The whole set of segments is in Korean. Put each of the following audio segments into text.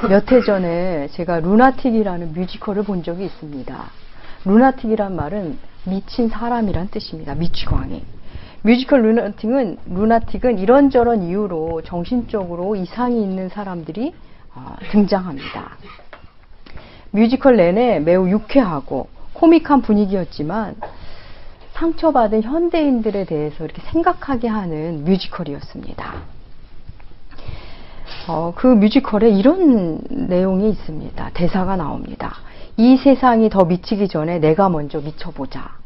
몇 해 전에 제가 루나틱이라는 뮤지컬을 본 적이 있습니다. 루나틱이란 말은 미친 사람이란 뜻입니다. 미치광이. 뮤지컬 루나틱은 이런저런 이유로 정신적으로 이상이 있는 사람들이 등장합니다. 뮤지컬 내내 매우 유쾌하고 코믹한 분위기였지만 상처받은 현대인들에 대해서 이렇게 생각하게 하는 뮤지컬이었습니다. 그 뮤지컬에 이런 내용이 있습니다. 대사가 나옵니다. 이 세상이 더 미치기 전에 내가 먼저 미쳐보자.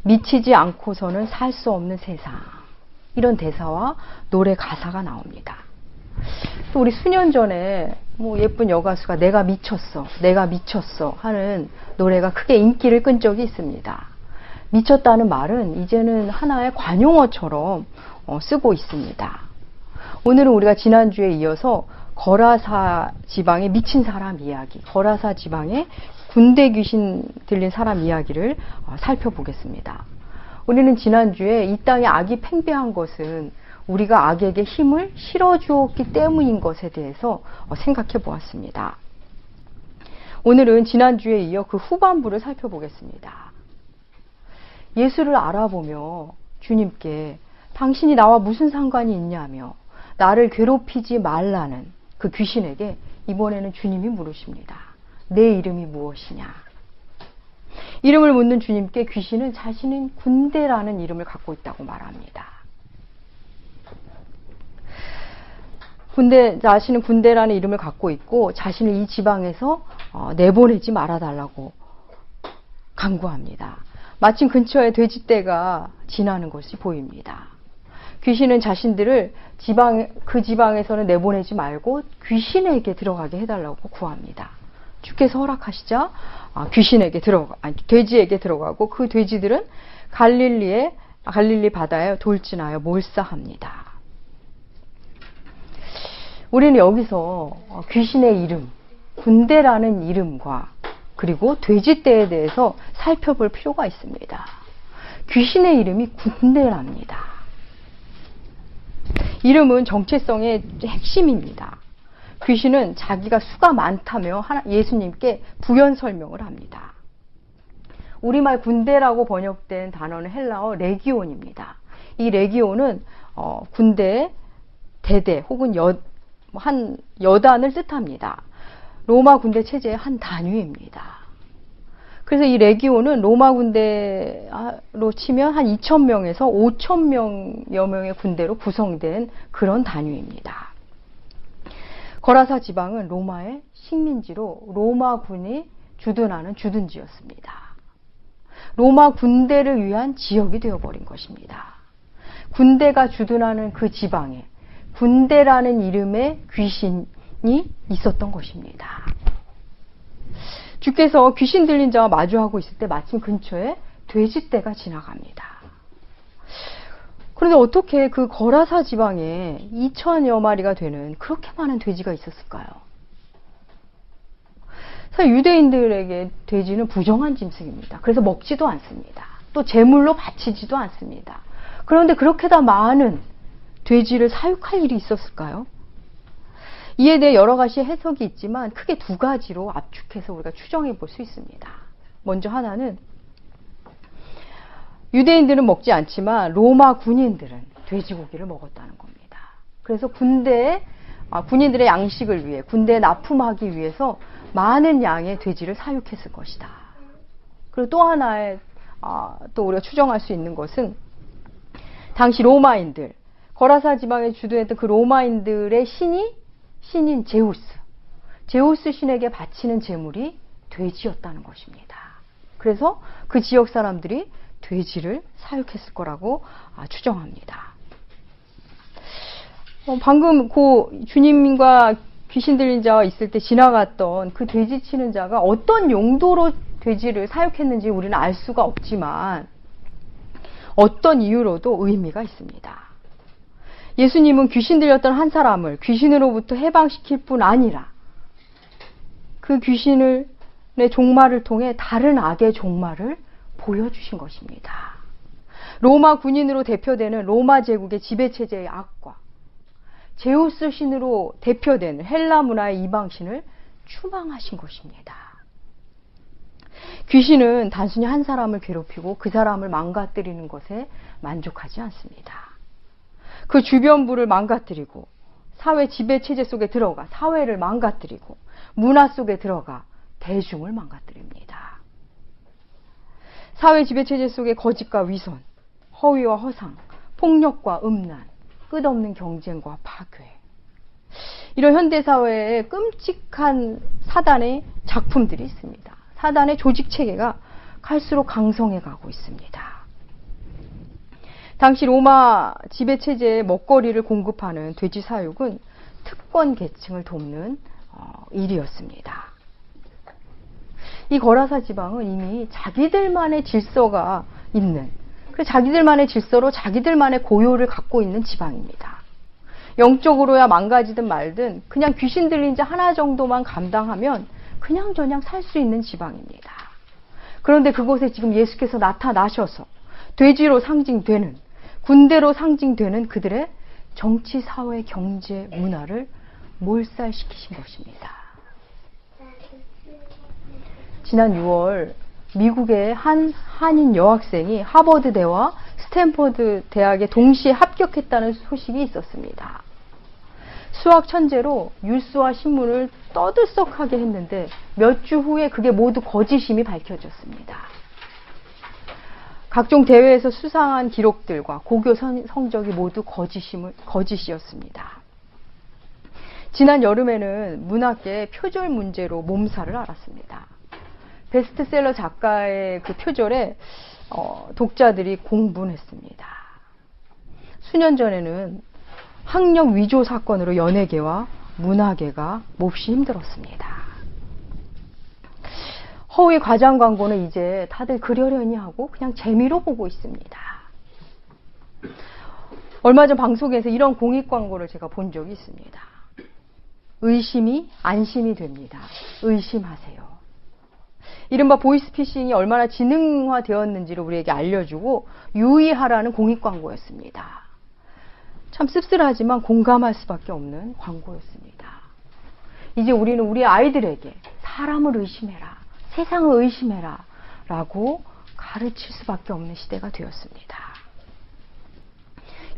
미치지 않고서는 살 수 없는 세상. 이런 대사와 노래 가사가 나옵니다. 또 우리 수년 전에 예쁜 여가수가 내가 미쳤어, 내가 미쳤어 하는 노래가 크게 인기를 끈 적이 있습니다. 미쳤다는 말은 이제는 하나의 관용어처럼 쓰고 있습니다. 오늘은 우리가 지난주에 이어서 거라사 지방의 미친 사람 이야기, 거라사 지방의 군대 귀신 들린 사람 이야기를 살펴보겠습니다. 우리는 지난주에 이 땅에 악이 팽배한 것은 우리가 악에게 힘을 실어주었기 때문인 것에 대해서 생각해 보았습니다. 오늘은 지난주에 이어 그 후반부를 살펴보겠습니다. 예수를 알아보며 주님께 당신이 나와 무슨 상관이 있냐며 나를 괴롭히지 말라는 그 귀신에게 이번에는 주님이 물으십니다. 내 이름이 무엇이냐? 이름을 묻는 주님께 귀신은 자신은 군대라는 이름을 갖고 있다고 말합니다. 자신은 군대라는 이름을 갖고 있고 자신을 이 지방에서 내보내지 말아달라고 간구합니다. 마침 근처에 돼지떼가 지나는 것이 보입니다. 귀신은 자신들을 그 지방에서는 내보내지 말고 귀신에게 들어가게 해달라고 구합니다. 주께서 허락하시자 돼지에게 들어가고 그 돼지들은 갈릴리 바다에 돌진하여 몰사합니다. 우리는 여기서 귀신의 이름, 군대라는 이름과 그리고 돼지떼에 대해서 살펴볼 필요가 있습니다. 귀신의 이름이 군대랍니다. 이름은 정체성의 핵심입니다. 귀신은 자기가 수가 많다며 예수님께 부연 설명을 합니다. 우리말 군대라고 번역된 단어는 헬라어 레기온입니다. 이 레기온은 군대, 대대 혹은 한 여단을 뜻합니다. 로마 군대 체제의 한 단위입니다. 그래서 이 레기온은 로마 군대로 치면 한 2,000명에서 5,000명여 명의 군대로 구성된 그런 단위입니다. 거라사 지방은 로마의 식민지로 로마군이 주둔하는 주둔지였습니다. 로마 군대를 위한 지역이 되어버린 것입니다. 군대가 주둔하는 그 지방에 군대라는 이름의 귀신이 있었던 것입니다. 주께서 귀신 들린 자와 마주하고 있을 때 마침 근처에 돼지떼가 지나갑니다. 그런데 어떻게 그 거라사 지방에 2,000여 마리가 되는 그렇게 많은 돼지가 있었을까요? 사실 유대인들에게 돼지는 부정한 짐승입니다. 그래서 먹지도 않습니다. 또 제물로 바치지도 않습니다. 그런데 그렇게 다 많은 돼지를 사육할 일이 있었을까요? 이에 대해 여러 가지 해석이 있지만 크게 두 가지로 압축해서 우리가 추정해 볼 수 있습니다. 먼저 하나는 유대인들은 먹지 않지만 로마 군인들은 돼지고기를 먹었다는 겁니다. 그래서 군인들의 양식을 위해 군대에 납품하기 위해서 많은 양의 돼지를 사육했을 것이다. 그리고 또 하나의 또 우리가 추정할 수 있는 것은 당시 로마인들, 거라사 지방에 주둔했던 그 로마인들의 신인 제우스 신에게 바치는 제물이 돼지였다는 것입니다. 그래서 그 지역 사람들이 돼지를 사육했을 거라고 추정합니다. 방금 그 주님과 귀신 들린 자와 있을 때 지나갔던 그 돼지 치는 자가 어떤 용도로 돼지를 사육했는지 우리는 알 수가 없지만 어떤 이유로도 의미가 있습니다. 예수님은 귀신 들렸던 한 사람을 귀신으로부터 해방시킬 뿐 아니라 그 귀신의 종말을 통해 다른 악의 종말을 보여주신 것입니다. 로마 군인으로 대표되는 로마 제국의 지배체제의 악과 제우스 신으로 대표되는 헬라 문화의 이방신을 추방하신 것입니다. 귀신은 단순히 한 사람을 괴롭히고 그 사람을 망가뜨리는 것에 만족하지 않습니다. 그 주변부를 망가뜨리고 사회 지배체제 속에 들어가 사회를 망가뜨리고 문화 속에 들어가 대중을 망가뜨립니다. 사회 지배체제 속의 거짓과 위선, 허위와 허상, 폭력과 음란, 끝없는 경쟁과 파괴. 이런 현대사회에 끔찍한 사단의 작품들이 있습니다. 사단의 조직체계가 갈수록 강성해 가고 있습니다. 당시 로마 지배체제의 먹거리를 공급하는 돼지 사육은 특권 계층을 돕는 일이었습니다. 이 거라사 지방은 이미 자기들만의 질서가 있는, 그 자기들만의 질서로 자기들만의 고요를 갖고 있는 지방입니다. 영적으로야 망가지든 말든 그냥 귀신 들린 자 하나 정도만 감당하면 그냥저냥 살 수 있는 지방입니다. 그런데 그곳에 지금 예수께서 나타나셔서 돼지로 상징되는, 군대로 상징되는 그들의 정치, 사회, 경제, 문화를 몰살시키신 것입니다. 지난 6월 미국의 한 한인 여학생이 하버드대와 스탠퍼드 대학에 동시에 합격했다는 소식이 있었습니다. 수학 천재로 뉴스와 신문을 떠들썩하게 했는데 몇 주 후에 그게 모두 거짓임이 밝혀졌습니다. 각종 대회에서 수상한 기록들과 고교 성적이 모두 거짓이었습니다. 지난 여름에는 문학계의 표절 문제로 몸살을 앓았습니다. 베스트셀러 작가의 그 표절에 독자들이 공분했습니다. 수년 전에는 학력 위조 사건으로 연예계와 문화계가 몹시 힘들었습니다. 허위 과장 광고는 이제 다들 그러려니 하고 그냥 재미로 보고 있습니다. 얼마 전 방송에서 이런 공익 광고를 제가 본 적이 있습니다. 의심이 안심이 됩니다. 의심하세요. 이른바 보이스피싱이 얼마나 지능화되었는지를 우리에게 알려주고 유의하라는 공익 광고였습니다. 참 씁쓸하지만 공감할 수밖에 없는 광고였습니다. 이제 우리는 우리 아이들에게 사람을 의심해라, 세상을 의심해라 라고 가르칠 수밖에 없는 시대가 되었습니다.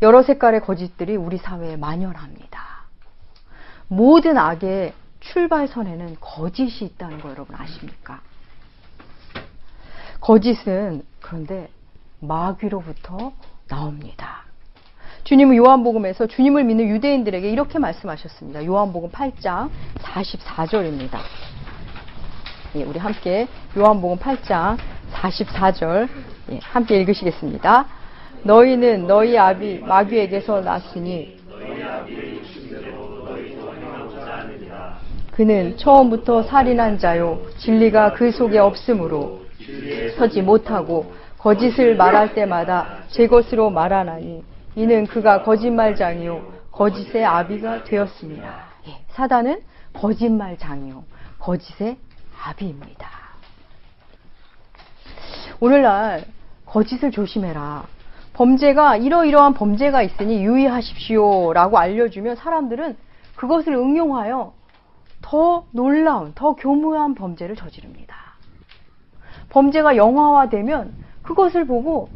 여러 색깔의 거짓들이 우리 사회에 만연합니다. 모든 악의 출발선에는 거짓이 있다는 거 여러분 아십니까? 거짓은 그런데 마귀로부터 나옵니다. 주님은 요한복음에서 주님을 믿는 유대인들에게 이렇게 말씀하셨습니다. 요한복음 8장 44절입니다. 예, 우리 함께 요한복음 8장 44절 함께 읽으시겠습니다. 너희는 너희 아비 마귀에게서 났으니 그는 처음부터 살인한 자요 진리가 그 속에 없으므로 서지 못하고 거짓을 말할 때마다 제 것으로 말하나니 이는 그가 거짓말장이요 거짓의 아비가 되었습니다. 예, 사단은 거짓말장이요 거짓의 아비입니다. 오늘날 거짓을 조심해라. 범죄가 이러이러한 범죄가 있으니 유의하십시오 라고 알려주면 사람들은 그것을 응용하여 더 놀라운, 더 교묘한 범죄를 저지릅니다. 범죄가 영화화되면 그것을 보고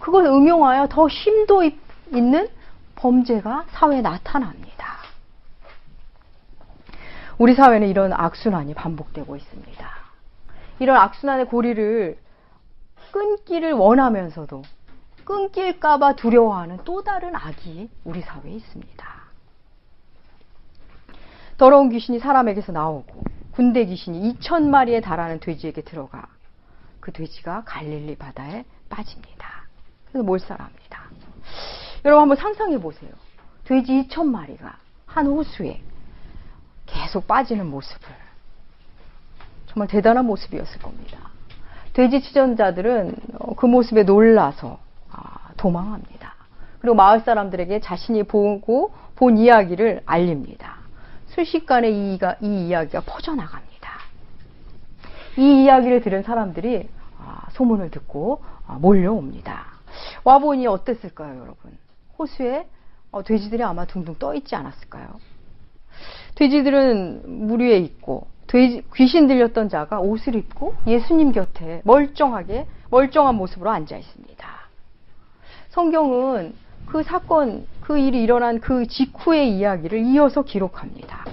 그것을 응용하여 더 심도 있는 범죄가 사회에 나타납니다. 우리 사회는 이런 악순환이 반복되고 있습니다. 이런 악순환의 고리를 끊기를 원하면서도 끊길까봐 두려워하는 또 다른 악이 우리 사회에 있습니다. 더러운 귀신이 사람에게서 나오고 군대 귀신이 2,000마리에 달하는 돼지에게 들어가 그 돼지가 갈릴리 바다에 빠집니다. 그래서 몰살합니다. 여러분 한번 상상해 보세요. 돼지 2,000마리가 한 호수에 계속 빠지는 모습을. 정말 대단한 모습이었을 겁니다. 돼지 치전자들은 그 모습에 놀라서 도망합니다. 그리고 마을 사람들에게 자신이 보고 본 이야기를 알립니다. 순식간에 이 이야기가 퍼져나갑니다. 이 이야기를 들은 사람들이 소문을 듣고 몰려옵니다. 와보니 어땠을까요, 여러분? 호수에 돼지들이 아마 둥둥 떠 있지 않았을까요? 돼지들은 물 위에 있고 귀신 들렸던 자가 옷을 입고 예수님 곁에 멀쩡한 모습으로 앉아 있습니다. 성경은 그 사건, 그 일이 일어난 그 직후의 이야기를 이어서 기록합니다.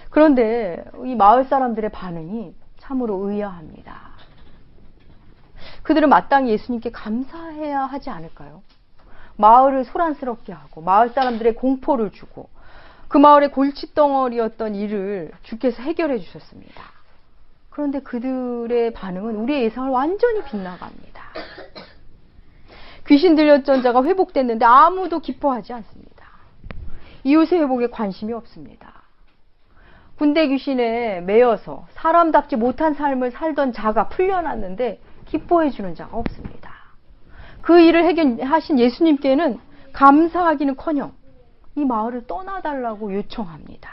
그런데 이 마을 사람들의 반응이 참으로 의아합니다. 그들은 마땅히 예수님께 감사해야 하지 않을까요? 마을을 소란스럽게 하고 마을 사람들의 공포를 주고 그 마을의 골칫덩어리였던 일을 주께서 해결해 주셨습니다. 그런데 그들의 반응은 우리의 예상을 완전히 빗나갑니다. 귀신 들렸던 자가 회복됐는데 아무도 기뻐하지 않습니다. 이웃의 회복에 관심이 없습니다. 군대 귀신에 매여서 사람답지 못한 삶을 살던 자가 풀려났는데 기뻐해 주는 자가 없습니다. 그 일을 해결하신 예수님께는 감사하기는커녕 이 마을을 떠나달라고 요청합니다.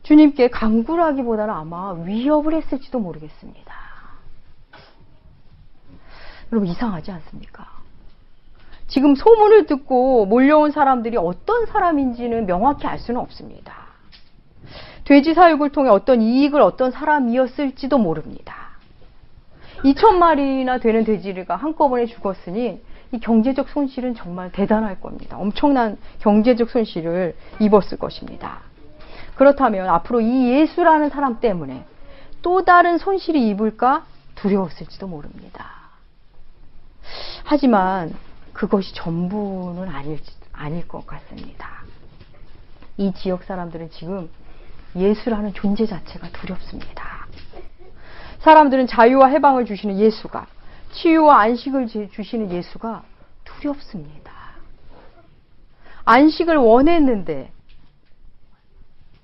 주님께 강구라기보다는 아마 위협을 했을지도 모르겠습니다. 여러분 이상하지 않습니까? 지금 소문을 듣고 몰려온 사람들이 어떤 사람인지는 명확히 알 수는 없습니다. 돼지 사육을 통해 어떤 이익을 어떤 사람이었을지도 모릅니다. 2,000마리나 되는 돼지가 한꺼번에 죽었으니 이 경제적 손실은 정말 대단할 겁니다. 엄청난 경제적 손실을 입었을 것입니다. 그렇다면 앞으로 이 예수라는 사람 때문에 또 다른 손실이 입을까 두려웠을지도 모릅니다. 하지만 그것이 전부는 아닐 것 같습니다. 이 지역 사람들은 지금 예수라는 존재 자체가 두렵습니다. 사람들은 자유와 해방을 주시는 예수가, 치유와 안식을 주시는 예수가 두렵습니다. 안식을 원했는데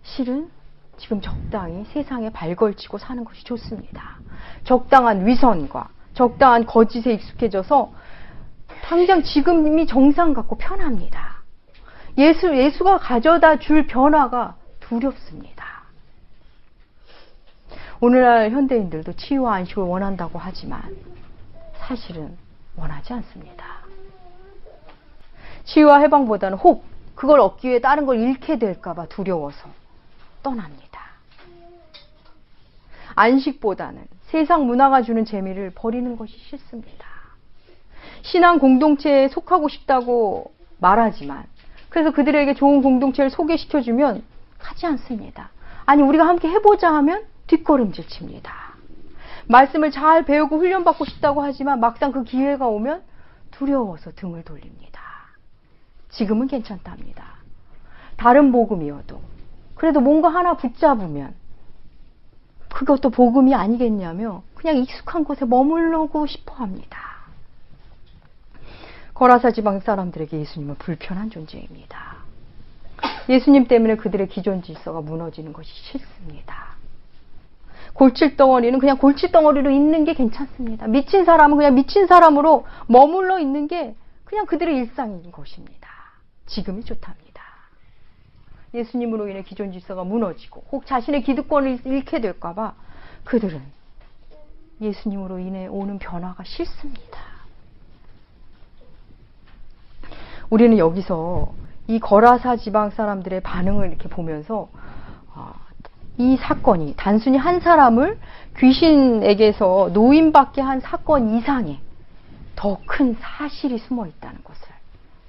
실은 지금 적당히 세상에 발걸치고 사는 것이 좋습니다. 적당한 위선과 적당한 거짓에 익숙해져서 당장 지금이 정상 같고 편합니다. 예수가 가져다 줄 변화가 두렵습니다. 오늘날 현대인들도 치유와 안식을 원한다고 하지만 사실은 원하지 않습니다. 치유와 해방보다는 혹 그걸 얻기 위해 다른 걸 잃게 될까봐 두려워서 떠납니다. 안식보다는 세상 문화가 주는 재미를 버리는 것이 싫습니다. 신앙 공동체에 속하고 싶다고 말하지만 그래서 그들에게 좋은 공동체를 소개시켜주면 가지 않습니다. 아니 우리가 함께 해보자 하면 뒷걸음질 칩니다. 말씀을 잘 배우고 훈련받고 싶다고 하지만 막상 그 기회가 오면 두려워서 등을 돌립니다. 지금은 괜찮답니다. 다른 복음이어도 그래도 뭔가 하나 붙잡으면 그것도 복음이 아니겠냐며 그냥 익숙한 곳에 머물러고 싶어 합니다. 거라사 지방 사람들에게 예수님은 불편한 존재입니다. 예수님 때문에 그들의 기존 질서가 무너지는 것이 싫습니다. 골칫덩어리는 그냥 골칫덩어리로 있는 게 괜찮습니다. 미친 사람은 그냥 미친 사람으로 머물러 있는 게 그냥 그들의 일상인 것입니다. 지금이 좋답니다. 예수님으로 인해 기존 질서가 무너지고 혹 자신의 기득권을 잃게 될까 봐 그들은 예수님으로 인해 오는 변화가 싫습니다. 우리는 여기서 이 거라사 지방 사람들의 반응을 이렇게 보면서 이 사건이 단순히 한 사람을 귀신에게서 노임받게 한 사건 이상의 더 큰 사실이 숨어 있다는 것을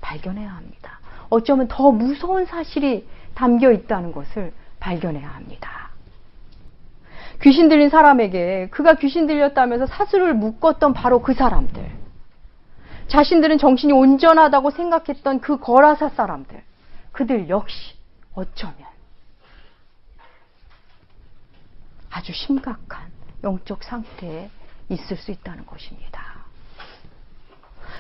발견해야 합니다. 어쩌면 더 무서운 사실이 담겨 있다는 것을 발견해야 합니다. 귀신 들린 사람에게 그가 귀신 들렸다면서 사슬을 묶었던 바로 그 사람들, 자신들은 정신이 온전하다고 생각했던 그 거라사 사람들, 그들 역시 어쩌면 아주 심각한 영적 상태에 있을 수 있다는 것입니다.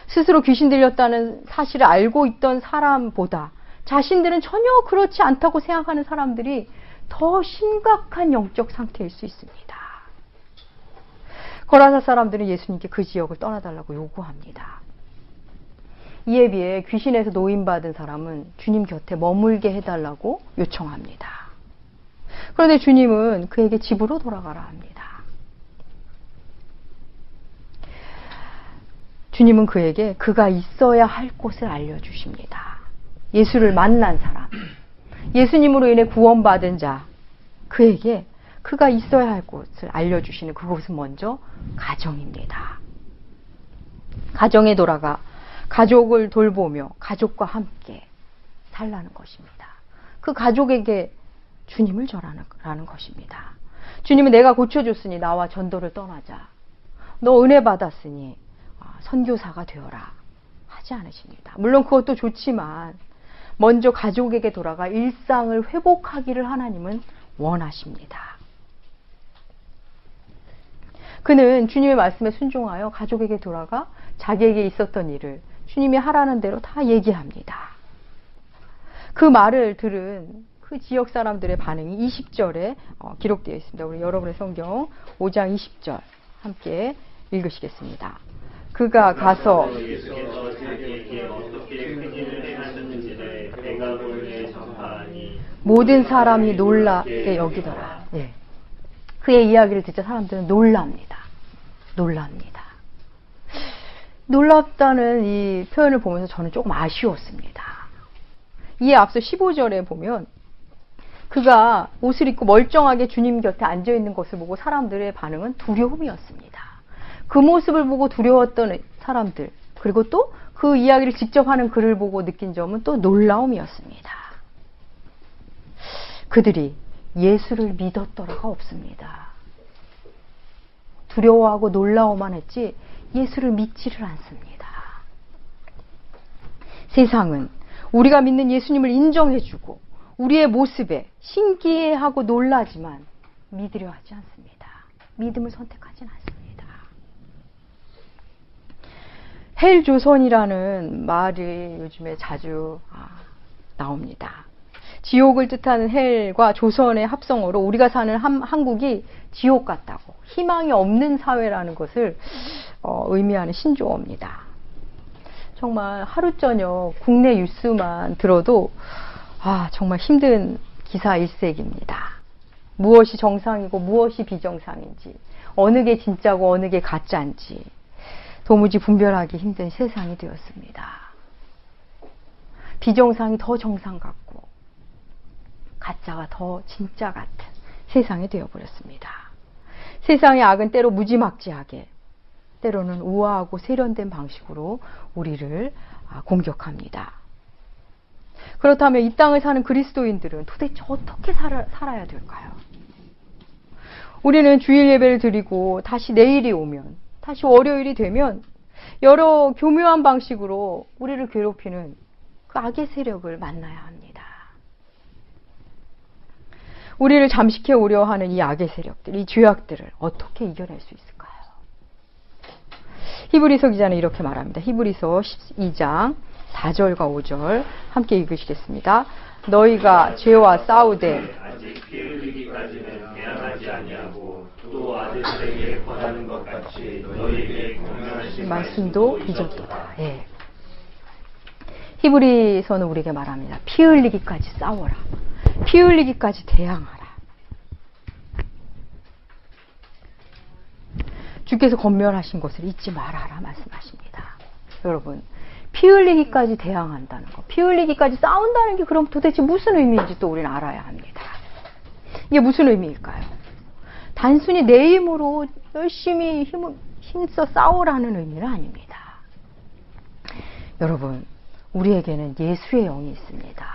스스로 귀신 들렸다는 사실을 알고 있던 사람보다 자신들은 전혀 그렇지 않다고 생각하는 사람들이 더 심각한 영적 상태일 수 있습니다. 거라사 사람들은 예수님께 그 지역을 떠나달라고 요구합니다. 이에 비해 귀신에서 노임받은 사람은 주님 곁에 머물게 해달라고 요청합니다. 그런데 주님은 그에게 집으로 돌아가라 합니다. 주님은 그에게 그가 있어야 할 곳을 알려주십니다. 예수를 만난 사람, 예수님으로 인해 구원받은 자, 그에게 그가 있어야 할 곳을 알려주시는 그곳은 먼저 가정입니다. 가정에 돌아가 가족을 돌보며 가족과 함께 살라는 것입니다. 그 가족에게 주님을 전하라는 것입니다. 주님은 내가 고쳐줬으니 나와 전도를 떠나자. 너 은혜 받았으니 선교사가 되어라 하지 않으십니다. 물론 그것도 좋지만 먼저 가족에게 돌아가 일상을 회복하기를 하나님은 원하십니다. 그는 주님의 말씀에 순종하여 가족에게 돌아가 자기에게 있었던 일을 주님이 하라는 대로 다 얘기합니다. 그 말을 들은 그 지역 사람들의 반응이 20절에 기록되어 있습니다. 우리 여러분의 성경 5장 20절 함께 읽으시겠습니다. 그가 가서 모든 사람이 놀랍게 여기더라. 예. 그의 이야기를 듣자 사람들은 놀랍니다. 놀랍다는 이 표현을 보면서 저는 조금 아쉬웠습니다. 이에 앞서 15절에 보면 그가 옷을 입고 멀쩡하게 주님 곁에 앉아있는 것을 보고 사람들의 반응은 두려움이었습니다. 그 모습을 보고 두려웠던 사람들, 그리고 또 그 이야기를 직접 하는 그를 보고 느낀 점은 또 놀라움이었습니다. 그들이 예수를 믿었더라가 없습니다. 두려워하고 놀라워만 했지 예수를 믿지를 않습니다. 세상은 우리가 믿는 예수님을 인정해주고 우리의 모습에 신기해하고 놀라지만 믿으려 하지 않습니다. 믿음을 선택하진 않습니다. 헬조선이라는 말이 요즘에 자주 나옵니다. 지옥을 뜻하는 헬과 조선의 합성어로 우리가 사는 한국이 지옥 같다고, 희망이 없는 사회라는 것을 의미하는 신조어입니다. 정말 하루 저녁 국내 뉴스만 들어도 정말 힘든 기사 일색입니다. 무엇이 정상이고 무엇이 비정상인지, 어느 게 진짜고 어느 게 가짜인지 도무지 분별하기 힘든 세상이 되었습니다. 비정상이 더 정상 같고 가짜가 더 진짜 같은 세상이 되어버렸습니다. 세상의 악은 때로 무지막지하게, 때로는 우아하고 세련된 방식으로 우리를 공격합니다. 그렇다면 이 땅을 사는 그리스도인들은 도대체 어떻게 살아야 될까요? 우리는 주일 예배를 드리고 다시 내일이 오면, 다시 월요일이 되면 여러 교묘한 방식으로 우리를 괴롭히는 그 악의 세력을 만나야 합니다. 우리를 잠식해 오려 하는 이 악의 세력들, 이 죄악들을 어떻게 이겨낼 수 있을까요? 히브리서 기자는 이렇게 말합니다. 히브리서 12장 4절과 5절 함께 읽으시겠습니다. 너희가 죄와 싸우되 아직 피 흘리기까지는 대항하지 아니하고 또 아들들에게 권하는 것 같이 너희에게 공명하신 말씀도 잊었도다. 예. 히브리서는 우리에게 말합니다. 피 흘리기까지 싸워라. 피 흘리기까지 대항하라. 주께서 권면하신 것을 잊지 말아라 말씀하십니다. 여러분, 피 흘리기까지 대항한다는 것, 피 흘리기까지 싸운다는 게 그럼 도대체 무슨 의미인지 또 우리는 알아야 합니다. 이게 무슨 의미일까요? 단순히 내 힘으로 열심히 힘써 싸우라는 의미는 아닙니다. 여러분, 우리에게는 예수의 영이 있습니다.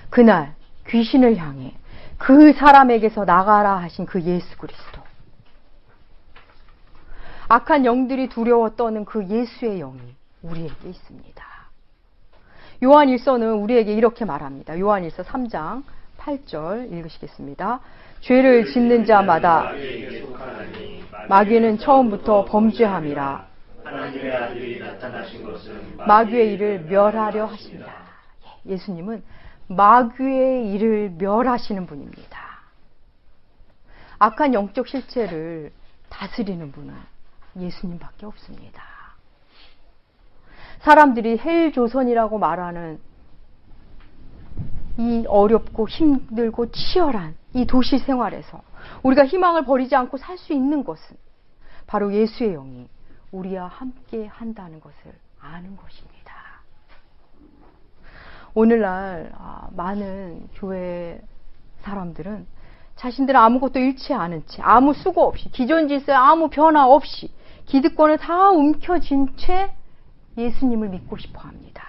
그날 귀신을 향해 그 사람에게서 나가라 하신 그 예수 그리스도, 악한 영들이 두려워 떠는 그 예수의 영이 우리에게 있습니다. 요한일서는 우리에게 이렇게 말합니다. 요한일서 3장 8절 읽으시겠습니다. 죄를 짓는 자마다 마귀는 처음부터 범죄함이라 하나님의 아들이 나타나신 것은 마귀의 일을 멸하려 하십니다. 예수님은 마귀의 일을 멸하시는 분입니다. 악한 영적 실체를 다스리는 분은 예수님밖에 없습니다. 사람들이 헬조선이라고 말하는 이 어렵고 힘들고 치열한 이 도시 생활에서 우리가 희망을 버리지 않고 살 수 있는 것은 바로 예수의 영이 우리와 함께 한다는 것을 아는 것입니다. 오늘날 많은 교회 사람들은 자신들은 아무것도 잃지 않은 채, 아무 수고 없이, 기존 질서에 아무 변화 없이 기득권을 다 움켜쥔 채 예수님을 믿고 싶어 합니다.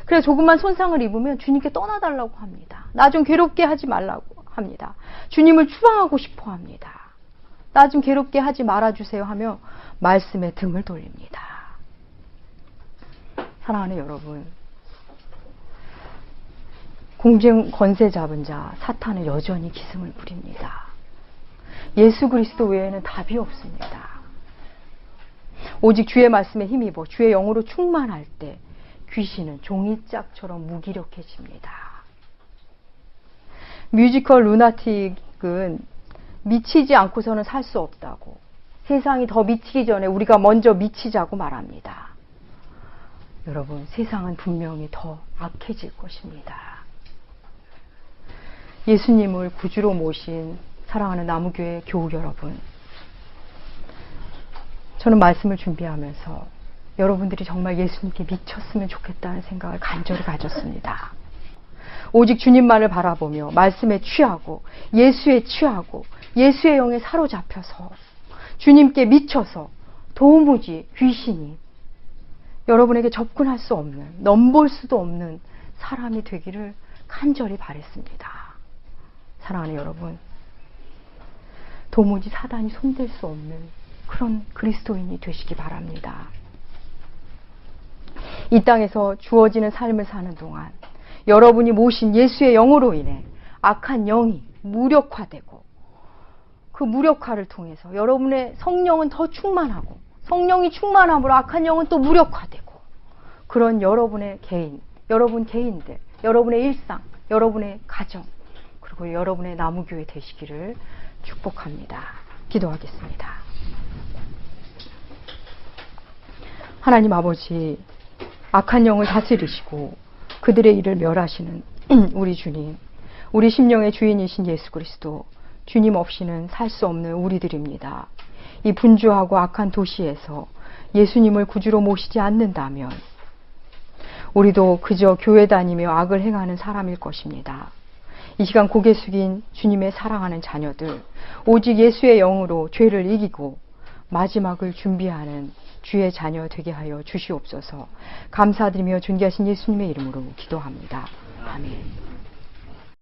그래서 조금만 손상을 입으면 주님께 떠나달라고 합니다. 나 좀 괴롭게 하지 말라고 합니다. 주님을 추방하고 싶어 합니다. 나 좀 괴롭게 하지 말아주세요 하며 말씀에 등을 돌립니다. 사랑하는 여러분, 공중 권세 잡은 자 사탄은 여전히 기승을 부립니다. 예수 그리스도 외에는 답이 없습니다. 오직 주의 말씀에 힘입어 주의 영으로 충만할 때 귀신은 종이짝처럼 무기력해집니다. 뮤지컬 루나틱은 미치지 않고서는 살 수 없다고, 세상이 더 미치기 전에 우리가 먼저 미치자고 말합니다. 여러분, 세상은 분명히 더 악해질 것입니다. 예수님을 구주로 모신 사랑하는 나무교회 교우 여러분, 저는 말씀을 준비하면서 여러분들이 정말 예수님께 미쳤으면 좋겠다는 생각을 간절히 가졌습니다. 오직 주님만을 바라보며 말씀에 취하고 예수에 취하고 예수의 영에 사로잡혀서 주님께 미쳐서 도무지 귀신이 여러분에게 접근할 수 없는, 넘볼 수도 없는 사람이 되기를 간절히 바랬습니다. 사랑하는 여러분, 도무지 사단이 손댈 수 없는 그런 그리스도인이 되시기 바랍니다. 이 땅에서 주어지는 삶을 사는 동안 여러분이 모신 예수의 영으로 인해 악한 영이 무력화되고 그 무력화를 통해서 여러분의 성령은 더 충만하고 성령이 충만함으로 악한 영은 또 무력화되고 그런 여러분의 개인, 여러분 개인들, 여러분의 일상, 여러분의 가정 그리고 여러분의 나무교회 되시기를 축복합니다. 기도하겠습니다. 하나님 아버지, 악한 영을 다스리시고 그들의 일을 멸하시는 우리 주님, 우리 심령의 주인이신 예수 그리스도, 주님 없이는 살 수 없는 우리들입니다. 이 분주하고 악한 도시에서 예수님을 구주로 모시지 않는다면 우리도 그저 교회 다니며 악을 행하는 사람일 것입니다. 이 시간 고개 숙인 주님의 사랑하는 자녀들, 오직 예수의 영으로 죄를 이기고 마지막을 준비하는 주의 자녀 되게 하여 주시옵소서. 감사드리며 존귀하신 예수님의 이름으로 기도합니다. 아멘.